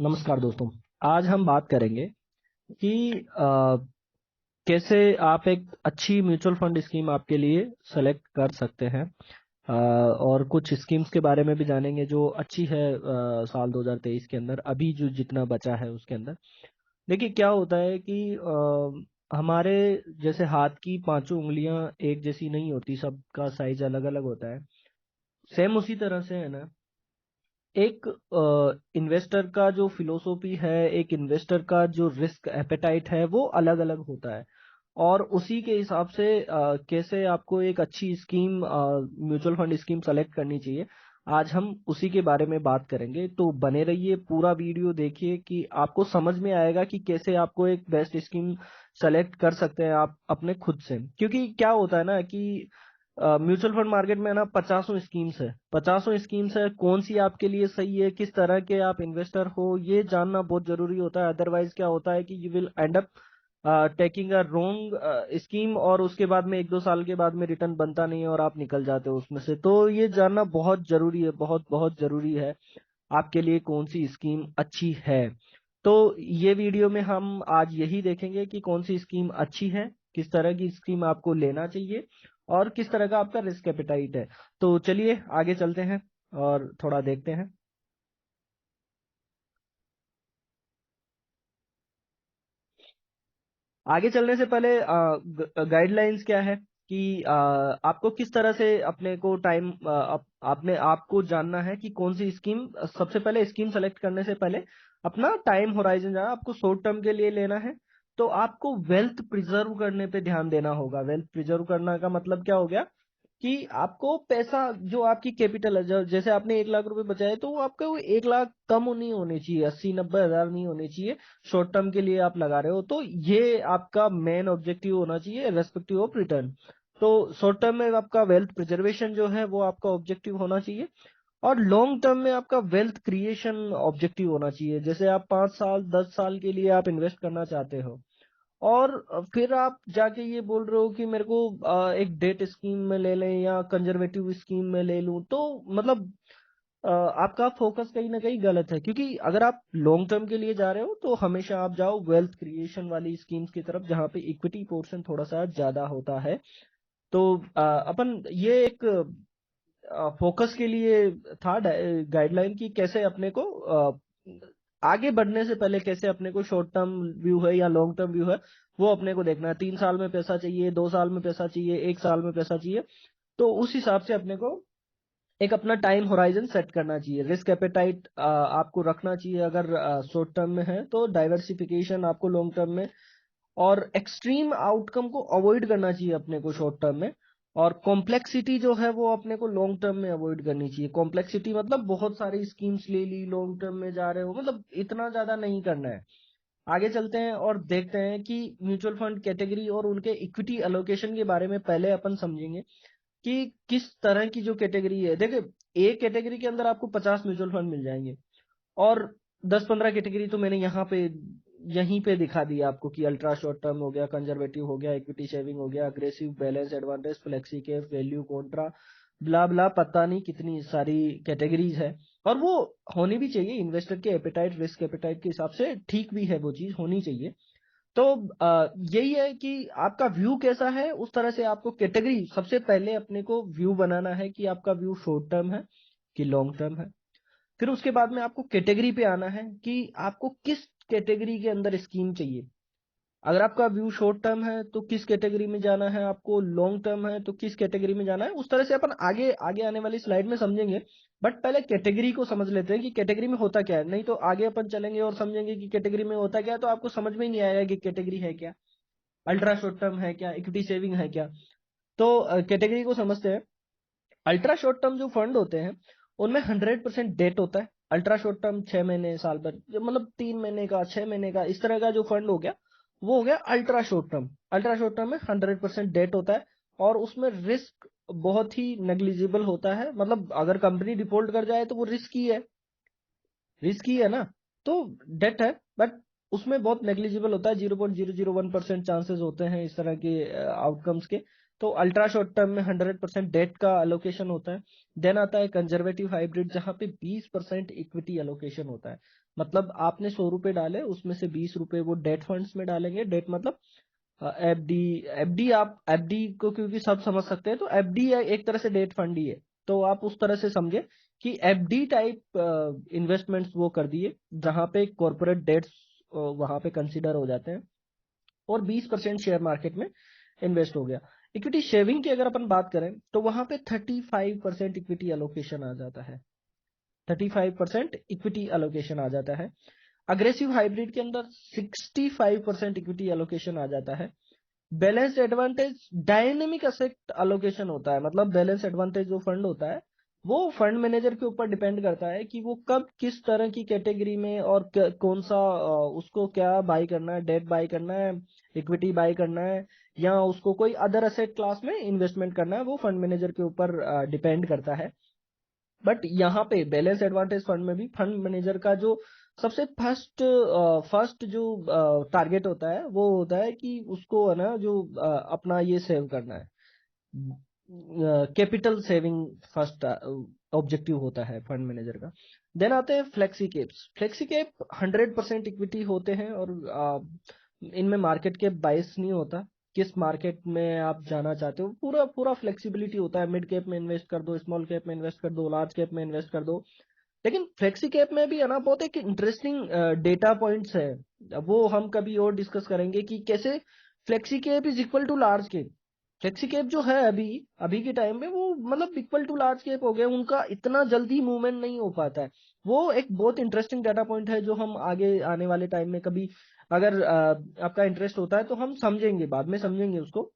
नमस्कार दोस्तों। आज हम बात करेंगे कि कैसे आप एक अच्छी म्यूचुअल फंड स्कीम आपके लिए सेलेक्ट कर सकते हैं, और कुछ स्कीम्स के बारे में भी जानेंगे जो अच्छी है साल 2023 के अंदर, अभी जो जितना बचा है उसके अंदर। देखिए क्या होता है कि हमारे जैसे हाथ की पांचों उंगलियां एक जैसी नहीं होती, सबका साइज अलग अलग होता है। सेम उसी तरह से है ना, एक इन्वेस्टर का जो फिलोसॉफी है, एक इन्वेस्टर का जो रिस्क एपेटाइट है वो अलग अलग होता है। और उसी के हिसाब से कैसे आपको एक अच्छी scheme, mutual fund scheme select करनी चाहिए, आज हम उसी के बारे में बात करेंगे। तो बने रहिए, पूरा वीडियो देखिए कि आपको समझ में आएगा कि कैसे आपको एक बेस्ट स्कीम सेलेक्ट कर सकते हैं आप अपने खुद से। क्योंकि क्या होता है ना कि म्यूचुअल फंड मार्केट में ना पचासों स्कीम्स है, कौन सी आपके लिए सही है, किस तरह के आप इन्वेस्टर हो, ये जानना बहुत जरूरी होता है। अदरवाइज क्या होता है कि you will and up taking a wrong scheme, और उसके बाद में 1-2 साल के बाद में रिटर्न बनता नहीं है और आप निकल जाते हो उसमें से। तो ये जानना बहुत जरूरी है, बहुत बहुत जरूरी है आपके लिए कौन सी स्कीम अच्छी है। तो ये वीडियो में हम आज यही देखेंगे कि कौन सी स्कीम अच्छी है, किस तरह की स्कीम आपको लेना चाहिए, और किस तरह का आपका रिस्क एपेटाइट है। तो चलिए आगे चलते हैं और थोड़ा देखते हैं। आगे चलने से पहले गाइडलाइंस क्या है कि आपको किस तरह से अपने को टाइम, आपने आपको जानना है कि कौन सी स्कीम। सबसे पहले स्कीम सेलेक्ट करने से पहले अपना टाइम होराइजन जाना, आपको शॉर्ट टर्म के लिए लेना है तो आपको वेल्थ प्रिजर्व करने पे ध्यान देना होगा। वेल्थ प्रिजर्व करना का मतलब क्या हो गया कि आपको पैसा, जो आपकी कैपिटल है, जैसे आपने 1 लाख रुपए बचाए तो वो आपका वो 1 लाख कम नहीं होने चाहिए, 80-90 हज़ार नहीं होने चाहिए। शॉर्ट टर्म के लिए आप लगा रहे हो तो ये आपका मेन ऑब्जेक्टिव होना चाहिए रेस्पेक्टिव ऑफ रिटर्न। तो शॉर्ट टर्म में आपका वेल्थ प्रिजर्वेशन जो है वो आपका ऑब्जेक्टिव होना चाहिए, और लॉन्ग टर्म में आपका वेल्थ क्रिएशन ऑब्जेक्टिव होना चाहिए। जैसे आप 5 साल 10 साल के लिए आप इन्वेस्ट करना चाहते हो, और फिर आप जाके ये बोल रहे हो कि मेरे को एक डेट स्कीम में ले लें या कंजर्वेटिव स्कीम में ले लूं, तो मतलब आपका फोकस कहीं ना कहीं गलत है। क्योंकि अगर आप लॉन्ग टर्म के लिए जा रहे हो तो हमेशा आप जाओ वेल्थ क्रिएशन वाली स्कीम्स की तरफ, जहां पे इक्विटी पोर्शन थोड़ा सा ज्यादा होता है। तो अपन ये एक फोकस के लिए था गाइडलाइन की कैसे अपने को आगे बढ़ने से पहले कैसे अपने को शॉर्ट टर्म व्यू है या लॉन्ग टर्म व्यू है वो अपने को देखना है। 3 साल में पैसा चाहिए, 2 साल में पैसा चाहिए, 1 साल में पैसा चाहिए, तो उस हिसाब से अपने को एक अपना टाइम होराइजन सेट करना चाहिए। रिस्क एपेटाइट आपको रखना चाहिए अगर शॉर्ट टर्म में है, तो डाइवर्सिफिकेशन आपको लॉन्ग टर्म में, और एक्सट्रीम आउटकम को अवॉइड करना चाहिए अपने को शॉर्ट टर्म में। और कॉम्प्लेक्सिटी जो है वो अपने को लॉन्ग टर्म में अवॉइड करनी चाहिए। कॉम्प्लेक्सिटी मतलब बहुत सारी स्कीम्स ले ली, लॉन्ग टर्म में जा रहे हो, मतलब इतना ज्यादा नहीं करना है। आगे चलते हैं और देखते हैं कि म्यूचुअल फंड कैटेगरी और उनके इक्विटी एलोकेशन के बारे में पहले अपन समझेंगे कि किस तरह की जो कैटेगरी है। देखिए एक कैटेगरी के अंदर आपको 50 म्यूचुअल फंड मिल जाएंगे, और 10-15 कैटेगरी तो मैंने यहाँ पे यहीं पे दिखा दिया आपको कि अल्ट्रा शॉर्ट टर्म हो गया, कंजर्वेटिव हो गया, इक्विटी सेविंग हो गया, aggressive, balance, advantage, flexi cap, value, contra, blah blah, पता नहीं कितनी सारी कैटेगरीज है। और वो होनी भी चाहिए, इन्वेस्टर के एपेटाइट, रिस्क एपेटाइट के हिसाब से ठीक भी है, वो चीज होनी चाहिए। तो यही है कि आपका व्यू कैसा है, उस तरह से आपको कैटेगरी सबसे पहले अपने को व्यू बनाना है कि आपका व्यू शॉर्ट टर्म है कि लॉन्ग टर्म है। फिर उसके बाद में आपको कैटेगरी पे आना है कि आपको किस कैटेगरी के अंदर स्कीम चाहिए। अगर आपका व्यू शॉर्ट टर्म है तो किस कैटेगरी में जाना है, आपको लॉन्ग टर्म है तो किस कैटेगरी में जाना है, उस तरह से अपन आगे आगे आने वाली स्लाइड में समझेंगे। बट पहले कैटेगरी को समझ लेते हैं कि कैटेगरी में होता क्या है, नहीं तो आगे अपन चलेंगे और समझेंगे कि कैटेगरी में होता क्या है तो आपको समझ में ही नहीं आएगा कि कैटेगरी है क्या, अल्ट्रा शॉर्ट टर्म है क्या, इक्विटी सेविंग है क्या। तो कैटेगरी को समझते हैं। अल्ट्रा शॉर्ट टर्म जो फंड होते हैं उनमें 100% डेट होता है। अल्ट्रा शॉर्ट टर्म 6 महीने, साल भर, मतलब 3 महीने का, 6 महीने का, इस तरह का जो फंड हो गया वो हो गया ultra short term. Ultra short term में 100% डेट होता है, और उसमें रिस्क बहुत ही नेग्लिजिबल होता है। मतलब अगर कंपनी डिफॉल्ट कर जाए तो वो रिस्क ही है ना। तो डेट है, बट उसमें बहुत नेग्लिजिबल होता है, 0.001% चांसेस होते हैं इस तरह के आउटकम्स के। तो अल्ट्रा शॉर्ट टर्म में 100% डेट का अलोकेशन होता है। देन आता है कंजर्वेटिव हाइब्रिड, जहां पे 20% इक्विटी अलोकेशन होता है। मतलब आपने 100 रुपए डाले, उसमें से 20 रुपए वो डेट फंड्स में डालेंगे। डेट मतलब एफडी। एफडी, आप एफडी को क्योंकि सब समझ सकते हैं, तो एफडी एक तरह से डेट फंड ही है। तो आप उस तरह से समझे कि एफडी टाइप इन्वेस्टमेंट्स वो कर दिए जहां पे कॉर्पोरेट डेट्स वहां पे कंसिडर हो जाते हैं, और 20% शेयर मार्केट में इन्वेस्ट हो गया। इक्विटी शेविंग की अगर अपन बात करें तो वहां पे 35% इक्विटी अलोकेशन आ जाता है। 35% इक्विटी अलोकेशन आ जाता है। अग्रेसिव हाइब्रिड के अंदर 65% इक्विटी अलोकेशन आ जाता है। Balanced advantage dynamic asset allocation होता है। मतलब बैलेंस एडवांटेज जो फंड होता है वो फंड मैनेजर के ऊपर डिपेंड करता है कि वो कब किस तरह की कैटेगरी में और कौन सा उसको क्या बाई करना है, डेट बाई करना है, इक्विटी बाई करना है, या उसको कोई अदर असेट क्लास में इन्वेस्टमेंट करना है, वो फंड मैनेजर के ऊपर डिपेंड करता है। बट यहाँ पे बैलेंस एडवांटेज फंड में भी फंड मैनेजर का जो सबसे फर्स्ट जो टारगेट होता है वो होता है कि उसको है ना जो अपना ये सेव करना है, कैपिटल सेविंग फर्स्ट ऑब्जेक्टिव होता है फंड मैनेजर का। देन आते हैं flexi caps. Flexi cap 100% equity होते हैं, और इनमें मार्केट कैप बाइस नहीं होता। किस मार्केट में आप जाना चाहते हो पूरा पूरा फ्लेक्सिबिलिटी होता है। मिड कैप में इन्वेस्ट कर दो, स्मॉल कैप में इन्वेस्ट कर दो, लार्ज कैप में इन्वेस्ट कर दो। लेकिन फ्लेक्सी कैप में भी है ना बहुत एक इंटरेस्टिंग डेटा पॉइंट्स है, वो हम कभी और डिस्कस करेंगे कि कैसे flexi cap is equal to large cap. Flexi cap जो है अभी अभी के टाइम में वो मतलब इक्वल टू लार्ज कैप हो गया, उनका इतना जल्दी मूवमेंट नहीं हो पाता है। वो एक बहुत इंटरेस्टिंग डाटा पॉइंट है जो हम आगे आने वाले टाइम में कभी अगर आपका इंटरेस्ट होता है तो हम समझेंगे, बाद में समझेंगे उसको।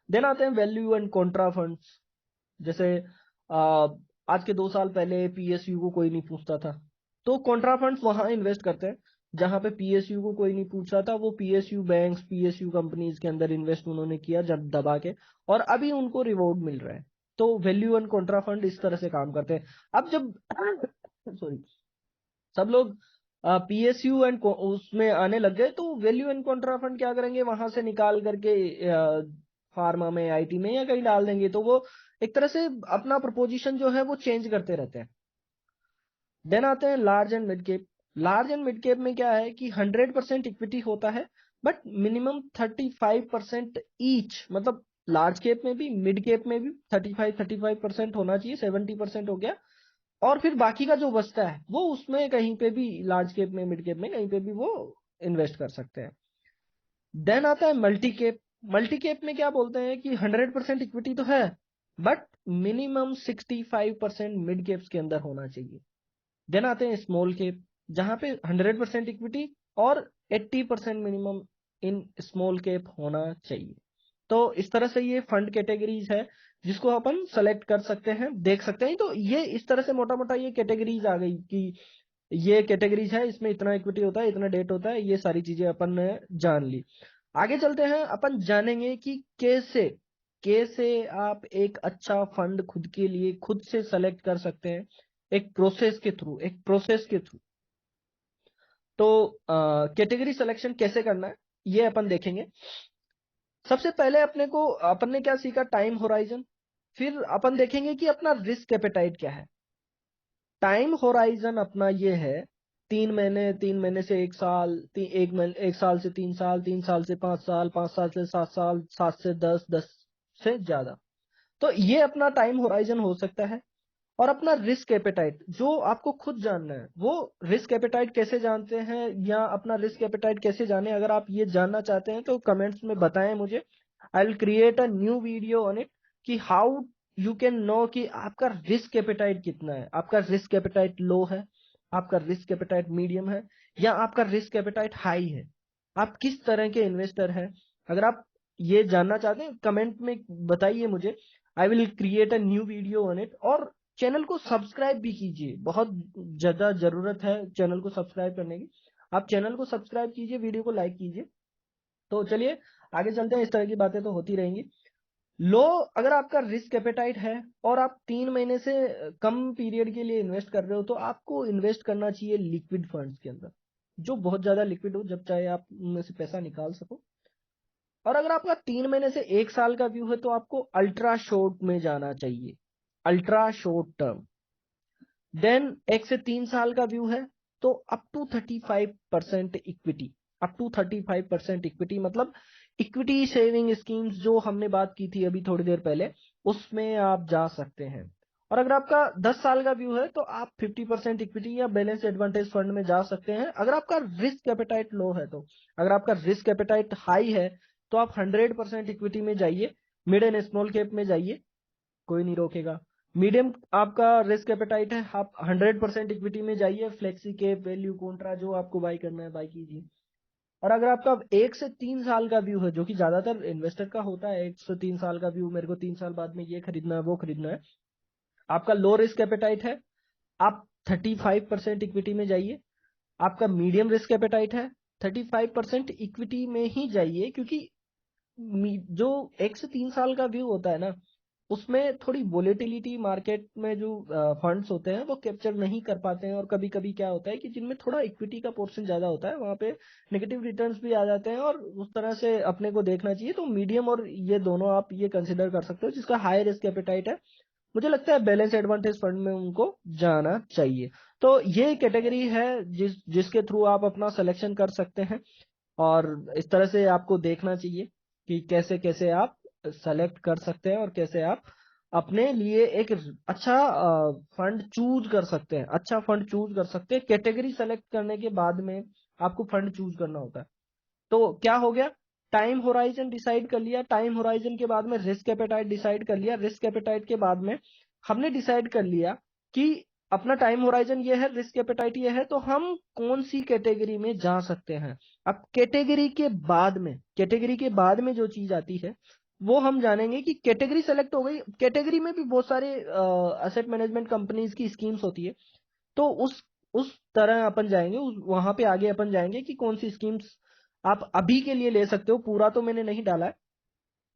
देन आते हैं वैल्यू एंड कॉन्ट्रा फंड्स। जैसे आज के 2 साल पहले पीएसयू को कोई नहीं पूछता था, तो कॉन्ट्रा फंड्स वहां इन्वेस्ट करते हैं जहां पे पीएसयू को कोई नहीं पूछ रहा था। वो पीएसयू बैंक्स, पीएसयू कंपनीज के अंदर इन्वेस्ट उन्होंने किया जब दबा के, और अभी उनको रिवॉर्ड मिल रहा है। तो वैल्यू एंड कॉन्ट्रा फंड इस तरह से काम करते हैं। अब जब सॉरी, सब लोग पीएसयू एंड उसमें आने लग गए, तो वैल्यू एंड कॉन्ट्रा फंड क्या करेंगे, वहां से निकाल करके फार्मा में, आईटी में या कहीं डाल देंगे। तो वो एक तरह से अपना प्रपोजिशन जो है वो चेंज करते रहते हैं। देन आते हैं large and mid cap. Large and mid cap में क्या है कि 100% इक्विटी होता है, बट मिनिमम 35% ईच। मतलब लार्ज कैप में भी मिड कैप में भी 35% होना चाहिए, 70% हो गया। और फिर बाकी का जो बचता है वो उसमें कहीं पे भी, लार्ज कैप में, मिड कैप में, कहीं पे भी वो इन्वेस्ट कर सकते हैं। देन आता है मल्टी कैप। मल्टी कैप में क्या बोलते हैं कि 100% इक्विटी तो है, बट मिनिमम 65% मिड कैप्स के अंदर होना चाहिए। देन आते हैं स्मॉल कैप, जहां पे 100% इक्विटी और 80% मिनिमम इन स्मॉल कैप होना चाहिए। तो इस तरह से ये फंड कैटेगरीज है जिसको अपन सेलेक्ट कर सकते हैं, देख सकते हैं। तो ये इस तरह से मोटा मोटा ये कैटेगरीज आ गई कि ये कैटेगरीज है, इसमें इतना इक्विटी होता है, इतना डेट होता है, ये सारी चीजें अपन ने जान ली। आगे चलते हैं, अपन जानेंगे कि कैसे कैसे आप एक अच्छा फंड खुद के लिए खुद से सेलेक्ट कर सकते हैं, एक प्रोसेस के थ्रू, एक प्रोसेस के थ्रू। तो कैटेगरी सिलेक्शन कैसे करना है ये अपन देखेंगे। सबसे पहले अपन ने क्या सीखा, टाइम होराइजन। फिर अपन देखेंगे कि अपना रिस्क एपेटाइट क्या है। टाइम होराइजन अपना ये है 3 महीने, 3 महीने से 1 साल, 1 साल से 3 साल, 3 साल से 5 साल, 5 साल से 7 साल, 7 से 10, 10 से ज्यादा। तो ये अपना टाइम होराइजन हो सकता है। और अपना रिस्क एपेटाइट जो आपको खुद जानना है, वो रिस्क एपेटाइट कैसे जानते हैं, या अपना रिस्क एपेटाइट कैसे जाने, अगर आप ये जानना चाहते हैं तो कमेंट्स में बताएं मुझे। I will create a new video on it कि हाउ यू कैन नो कि आपका रिस्क एपेटाइट कितना है। आपका रिस्क एपेटाइट लो है, आपका रिस्क एपेटाइट मीडियम है, या आपका रिस्क एपेटाइट हाई है। आप किस तरह के इन्वेस्टर हैं, अगर आप ये जानना चाहते हैं कमेंट में बताइए मुझे। I will create a new video on it. और चैनल को सब्सक्राइब भी कीजिए, बहुत ज्यादा जरूरत है चैनल को सब्सक्राइब करने की। आप चैनल को सब्सक्राइब कीजिए, वीडियो को लाइक कीजिए। तो चलिए आगे चलते हैं, इस तरह की बातें तो होती रहेंगी। लो, अगर आपका रिस्क एपेटाइट है और आप 3 महीने से कम पीरियड के लिए इन्वेस्ट कर रहे हो, तो आपको इन्वेस्ट करना चाहिए लिक्विड फंड्स के अंदर, जो बहुत ज्यादा लिक्विड हो, जब चाहे आप उनमें से पैसा निकाल सको। और अगर आपका 3 महीने से 1 साल का व्यू है तो आपको अल्ट्रा शॉर्ट में जाना चाहिए, अल्ट्रा शॉर्ट टर्म। देन 1 से 3 साल का व्यू है तो up to 35% equity, up to 35% equity मतलब इक्विटी सेविंग स्कीम्स जो हमने बात की थी अभी थोड़ी देर पहले, उसमें आप जा सकते हैं। और अगर आपका 10 साल का व्यू है तो आप 50% इक्विटी या बैलेंस एडवांटेज फंड में जा सकते हैं। अगर आपका रिस्क एपेटाइट लो है तो, अगर आपका रिस्क एपेटाइट हाई है तो आप 100% इक्विटी में जाइए, मिड एंड स्मॉल कैप में जाइए, कोई नहीं रोकेगा। मीडियम आपका रिस्क एपेटाइट है, आप 100% इक्विटी में जाइए, फ्लेक्सी कैप, वैल्यू, कॉन्ट्रा, जो आपको बाई करना है बाई कीजिए। और अगर आपका 1 से 3 साल का व्यू है, जो कि ज्यादातर इन्वेस्टर का होता है, 1 से 3 साल का व्यू, मेरे को 3 साल बाद में ये खरीदना है वो खरीदना है, आपका लो रिस्क एपेटाइट है, आप 35% इक्विटी में जाइए। आपका मीडियम रिस्क एपेटाइट है, 35% इक्विटी में ही जाइए, क्योंकि जो 1 से 3 साल का व्यू होता है ना, उसमें थोड़ी वोलेटिलिटी मार्केट में जो फंड्स होते हैं वो कैप्चर नहीं कर पाते हैं, और कभी कभी क्या होता है कि जिनमें थोड़ा इक्विटी का पोर्शन ज्यादा होता है वहां पे नेगेटिव रिटर्न्स भी आ जाते हैं, और उस तरह से अपने को देखना चाहिए। तो मीडियम और ये दोनों आप ये कंसिडर कर सकते हो। जिसका हाई रिस्क एपेटाइट है, मुझे लगता है बैलेंस एडवांटेज फंड में उनको जाना चाहिए। तो ये कैटेगरी है जिसके थ्रू आप अपना सिलेक्शन कर सकते हैं, और इस तरह से आपको देखना चाहिए कि कैसे कैसे आप सेलेक्ट कर सकते हैं और कैसे आप अपने लिए एक अच्छा फंड चूज कर सकते हैं, अच्छा फंड चूज कर सकते हैं। कैटेगरी सेलेक्ट करने के बाद में आपको फंड चूज करना होता है। तो क्या हो गया, टाइम होराइजन डिसाइड कर लिया, टाइम होराइजन के बाद में रिस्क एपेटाइट डिसाइड कर लिया, रिस्क एपेटाइट के बाद में हमने डिसाइड कर लिया कि अपना टाइम होराइजन ये है, रिस्क एपेटाइट ये है, तो हम कौन सी कैटेगरी में जा सकते हैं। अब कैटेगरी के बाद में जो चीज आती है वो हम जानेंगे कि कैटेगरी सेलेक्ट हो गई। कैटेगरी में भी बहुत सारे असेट मैनेजमेंट कंपनीज की स्कीम्स होती है, तो उस तरह अपन जाएंगे, वहां पे आगे अपन जाएंगे कि कौन सी स्कीम्स आप अभी के लिए ले सकते हो। पूरा तो मैंने नहीं डाला है,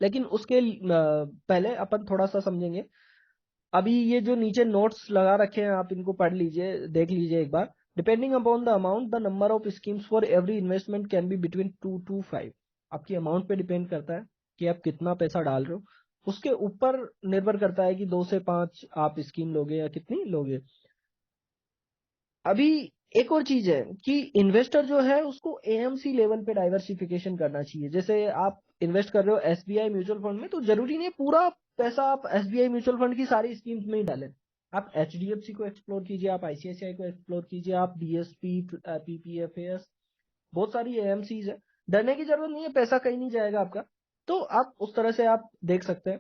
लेकिन उसके पहले अपन थोड़ा सा समझेंगे। अभी ये जो नीचे नोट्स लगा रखे हैं आप इनको पढ़ लीजिए, देख लीजिए एक बार। Depending upon the amount, the number of schemes for every investment can be between 2 to 5। आपकी अमाउंट पे डिपेंड करता है कि आप कितना पैसा डाल रहे हो, उसके ऊपर निर्भर करता है कि 2 से 5 आप स्कीम लोगे या कितनी लोगे। अभी एक और चीज है कि इन्वेस्टर जो है उसको एएमसी लेवल पे डाइवर्सिफिकेशन करना चाहिए। जैसे आप इन्वेस्ट कर रहे हो एसबीआई म्यूचुअल फंड में, तो जरूरी नहीं है पूरा पैसा आप एसबीआई म्यूचुअल फंड की सारी स्कीम्स में ही डालें। आप एचडीएफसी को एक्सप्लोर कीजिए, आप आईसीआईसीआई को एक्सप्लोर कीजिए, आप डीएसपी, पीपीएफएस, बहुत सारी एएमसीज है। डरने की जरूरत नहीं है, पैसा कहीं नहीं जाएगा आपका। तो आप उस तरह से आप देख सकते हैं।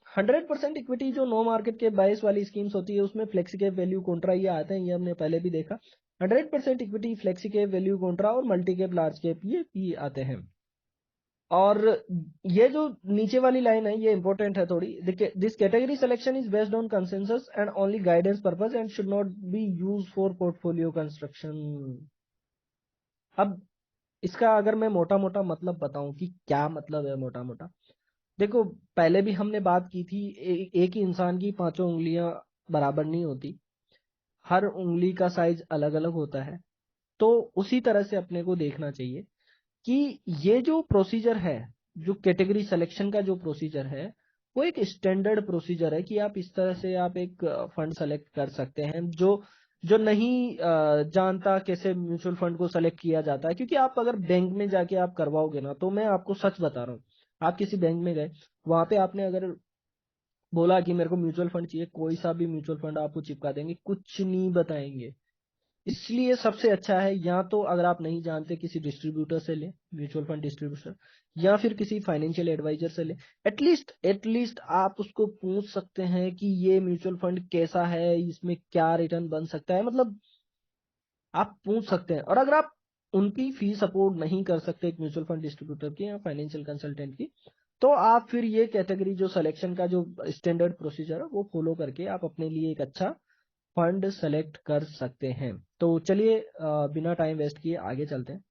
100% इक्विटी जो नो मार्केट के बायस वाली स्कीम्स होती है उसमें फ्लेक्सी कैप, वैल्यू, कॉन्ट्रा ये आते हैं, ये हमने पहले भी देखा। 100% equity, flexi cap, value, Contra और मल्टी कैप, लार्ज कैप, ये आते हैं। और ये जो नीचे वाली लाइन है ये इंपॉर्टेंट है थोड़ी। This category selection is based on consensus and only guidance purpose and should not be use for portfolio construction. अब इसका अगर मैं मोटा मोटा मतलब बताऊं कि क्या मतलब है मोटा मोटा, देखो पहले भी हमने बात की थी, एक ही इंसान की पांचों उंगलियां बराबर नहीं होती, हर उंगली का साइज अलग अलग होता है। तो उसी तरह से अपने को देखना चाहिए कि ये जो प्रोसीजर है, जो कैटेगरी सिलेक्शन का जो प्रोसीजर है, वो एक स्टैंडर्ड प्रोसीजर है कि आप इस तरह से आप एक फंड सेलेक्ट कर सकते हैं। जो जो नहीं जानता कैसे म्यूचुअल फंड को सेलेक्ट किया जाता है, क्योंकि आप अगर बैंक में जाके आप करवाओगे ना, तो मैं आपको सच बता रहा हूँ, आप किसी बैंक में गए, वहां पे आपने अगर बोला कि मेरे को म्यूचुअल फंड चाहिए, कोई सा भी म्यूचुअल फंड आपको चिपका देंगे, कुछ नहीं बताएंगे। इसलिए सबसे अच्छा है, या तो अगर आप नहीं जानते किसी डिस्ट्रीब्यूटर से लें, म्यूचुअल फंड डिस्ट्रीब्यूटर, या फिर किसी फाइनेंशियल एडवाइजर से लें। एटलीस्ट आप उसको पूछ सकते हैं कि ये म्यूचुअल फंड कैसा है, इसमें क्या रिटर्न बन सकता है, मतलब आप पूछ सकते हैं। और अगर आप उनकी फी सपोर्ट नहीं कर सकते एक म्यूचुअल फंड डिस्ट्रीब्यूटर की या फाइनेंशियल कंसल्टेंट की, तो आप फिर ये कैटेगरी जो सिलेक्शन का जो स्टैंडर्ड प्रोसीजर है वो फॉलो करके आप अपने लिए एक अच्छा फंड सेलेक्ट कर सकते हैं। तो चलिए बिना टाइम वेस्ट किए आगे चलते हैं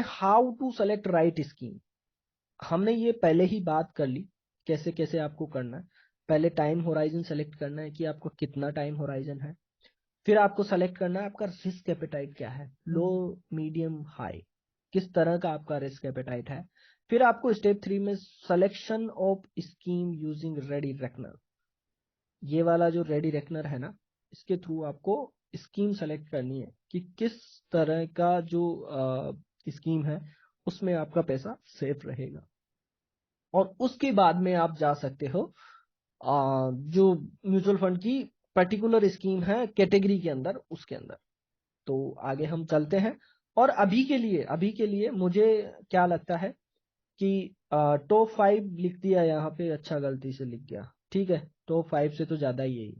how to select right scheme. हमने ये पहले ही बात कर ली कैसे कैसे आपको करना है। पहले टाइम होराइजन सेलेक्ट करना है कि आपको कितना टाइम होराइजन है। फिर आपको सेलेक्ट करना है आपका रिस्क एपेटाइट क्या है, लो, मीडियम, हाई, किस तरह का आपका रिस्क एपेटाइट है। फिर आपको स्टेप 3 में selection of scheme using ready reckoner, ये वाला जो रेडी रेकनर है ना, इसके थ्रू आपको स्कीम सेलेक्ट करनी है कि किस तरह का जो स्कीम है उसमें आपका पैसा सेफ रहेगा, और उसके बाद में आप जा सकते हो जो म्यूचुअल फंड की पर्टिकुलर स्कीम है कैटेगरी के अंदर, उसके अंदर। तो आगे हम चलते हैं। और अभी के लिए मुझे क्या लगता है कि टॉप 5 लिख दिया यहाँ पे, अच्छा गलती से लिख गया, ठीक है, टॉप 5 से तो ज्यादा ही है।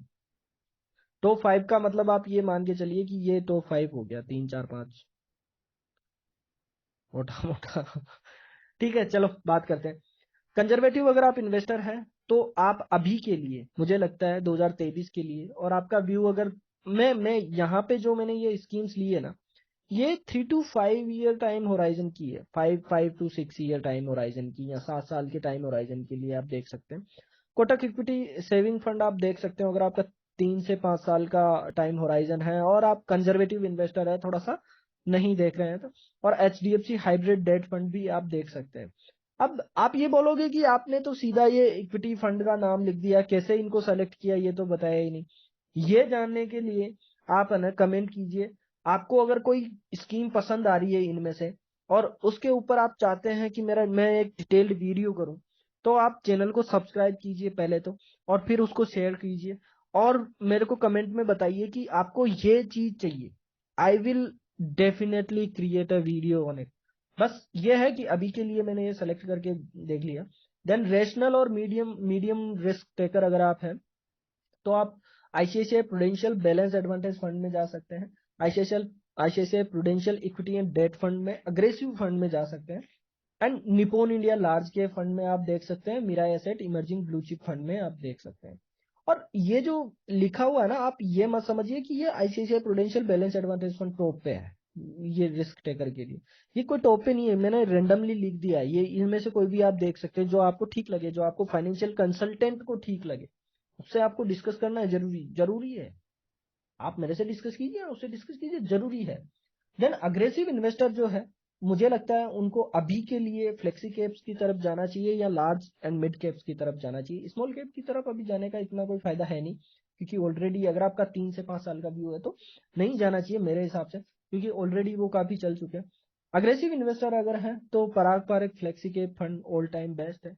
टॉप 5 का मतलब आप ये मान के चलिए कि ये टॉप 5 हो गया, 3 4 5 मोटा मोटा। ठीक है, चलो बात करते हैं। कंजर्वेटिव अगर आप इन्वेस्टर हैं तो आप अभी के लिए, मुझे लगता है 2023 के लिए, और आपका व्यू अगर, मैं यहाँ पे जो मैंने ये स्कीम्स ली है ना, ये 3 to 5 ईयर टाइम होराइजन की है, 5 to 6 ईयर टाइम होराइजन की, या 7 साल के टाइम होराइजन के लिए आप देख सकते हैं। कोटक इक्विटी सेविंग फंड आप देख सकते हो, अगर आपका 3 से 5 साल का टाइम होराइजन है और आप कंजर्वेटिव इन्वेस्टर है, थोड़ा सा नहीं देख रहे हैं तो, और HDFC हाइब्रिड डेट फंड भी आप देख सकते हैं। अब आप ये बोलोगे कि आपने तो सीधा ये इक्विटी फंड का नाम लिख दिया, कैसे इनको सेलेक्ट किया ये तो बताया ही नहीं। ये जानने के लिए आप है ना कमेंट कीजिए, आपको अगर कोई स्कीम पसंद आ रही है इनमें से, और उसके ऊपर आप चाहते हैं कि मैं एक डिटेल्ड वीडियो करूं, तो आप चैनल को सब्सक्राइब कीजिए पहले तो, और फिर उसको शेयर कीजिए, और मेरे को कमेंट में बताइए कि आपको ये चीज चाहिए। I will definitely create a video on it. बस ये है कि अभी के लिए मैंने ये सेलेक्ट करके देख लिया। देन रेशनल और मीडियम मीडियम रिस्क टेकर अगर आप हैं तो आप ICICI Prudential balance advantage fund में जा सकते हैं, ICICI ICICI Prudential equity and debt fund में, अग्रेसिव फंड में जा सकते हैं, एंड निपोन इंडिया लार्ज के फंड में आप देख सकते हैं, Mirae asset emerging blue chip fund में आप देख सकते हैं। और ये जो लिखा हुआ है ना, आप ये मत समझिए कि ये ICICI Prudential balance advantage fund top पे है, ये रिस्क टेकर के लिए। ये कोई टॉप पे नहीं है, मैंने रेंडमली लिख दिया है, ये इनमें से कोई भी आप देख सकते हैं जो आपको ठीक लगे, जो आपको फाइनेंशियल कंसल्टेंट को ठीक लगे, उससे आपको डिस्कस करना है, जरूरी जरूरी है। आप मेरे से डिस्कस कीजिए, उससे डिस्कस कीजिए, जरूरी है। देन अग्रेसिव इन्वेस्टर जो है, मुझे लगता है उनको अभी के लिए फ्लेक्सी कैप्स की तरफ जाना चाहिए, या लार्ज एंड मिड कैप्स की तरफ जाना चाहिए। स्मॉल कैप की तरफ अभी जाने का इतना कोई फायदा है नहीं, क्योंकि ऑलरेडी अगर आपका 3 से 5 साल का व्यू है तो नहीं जाना चाहिए मेरे हिसाब से, क्योंकि ऑलरेडी वो काफी चल चुके हैं। अग्रेसिव इन्वेस्टर अगर है तो Parag Parikh flexi cap fund all time best है,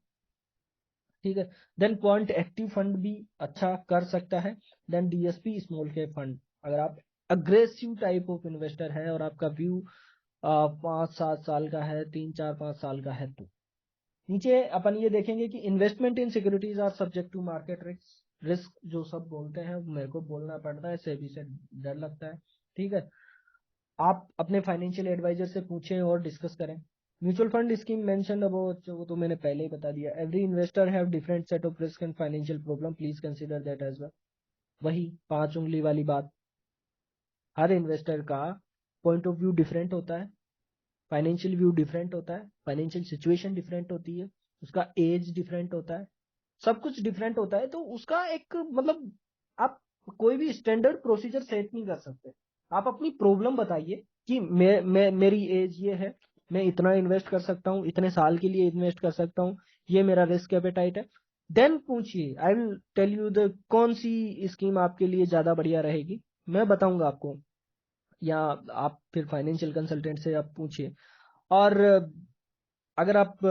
ठीक है। देन पॉइंट एक्टिव फंड भी अच्छा कर सकता है। Then DSP small cap fund, अगर आप अग्रेसिव टाइप ऑफ इन्वेस्टर है और आपका व्यू 5 7 साल का है, 3 4 5 साल का है, तो नीचे अपन ये देखेंगे कि investment in securities are subject to market risk. Risk जो सब बोलते हैं मेरे को बोलना पड़ता है, सेबी से डर लगता है, ठीक है। आप अपने फाइनेंशियल एडवाइजर से पूछें और डिस्कस करें। Mutual fund scheme mention about, वो तो मैंने पहले ही बता दिया। Every investor have different set of risk and financial problem, please consider that as well. वही 5 उंगली वाली बात, हर इन्वेस्टर का पॉइंट ऑफ व्यू डिफरेंट होता है, फाइनेंशियल व्यू डिफरेंट होता है, फाइनेंशियल सिचुएशन डिफरेंट होती है, उसका एज डिफरेंट होता है, सब कुछ डिफरेंट होता है। तो उसका एक मतलब, आप कोई भी स्टैंडर्ड प्रोसीजर सेट नहीं कर सकते। आप अपनी प्रॉब्लम बताइए कि मेरी एज ये है, मैं इतना इन्वेस्ट कर सकता हूँ, इतने साल के लिए इन्वेस्ट कर सकता हूँ, ये मेरा रिस्क एपेटाइट है। देन पूछिए, I will tell you the कौन सी स्कीम आपके लिए ज्यादा बढ़िया रहेगी, मैं बताऊंगा आपको, या आप फिर फाइनेंशियल कंसल्टेंट से आप पूछिए। और अगर आप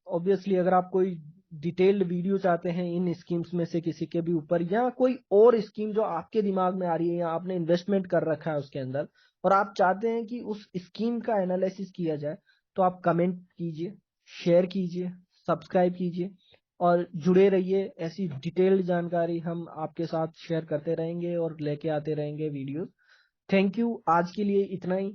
ऑब्वियसली अगर आप कोई डिटेल्ड वीडियो चाहते हैं इन स्कीम्स में से किसी के भी ऊपर, या कोई और स्कीम जो आपके दिमाग में आ रही है या आपने इन्वेस्टमेंट कर रखा है उसके अंदर, और आप चाहते हैं कि उस स्कीम का एनालिसिस किया जाए, तो आप कमेंट कीजिए, शेयर कीजिए, सब्सक्राइब कीजिए, और जुड़े रहिए। ऐसी डिटेल्ड जानकारी हम आपके साथ शेयर करते रहेंगे और लेके आते रहेंगे वीडियोस। थैंक यू, आज के लिए इतना ही।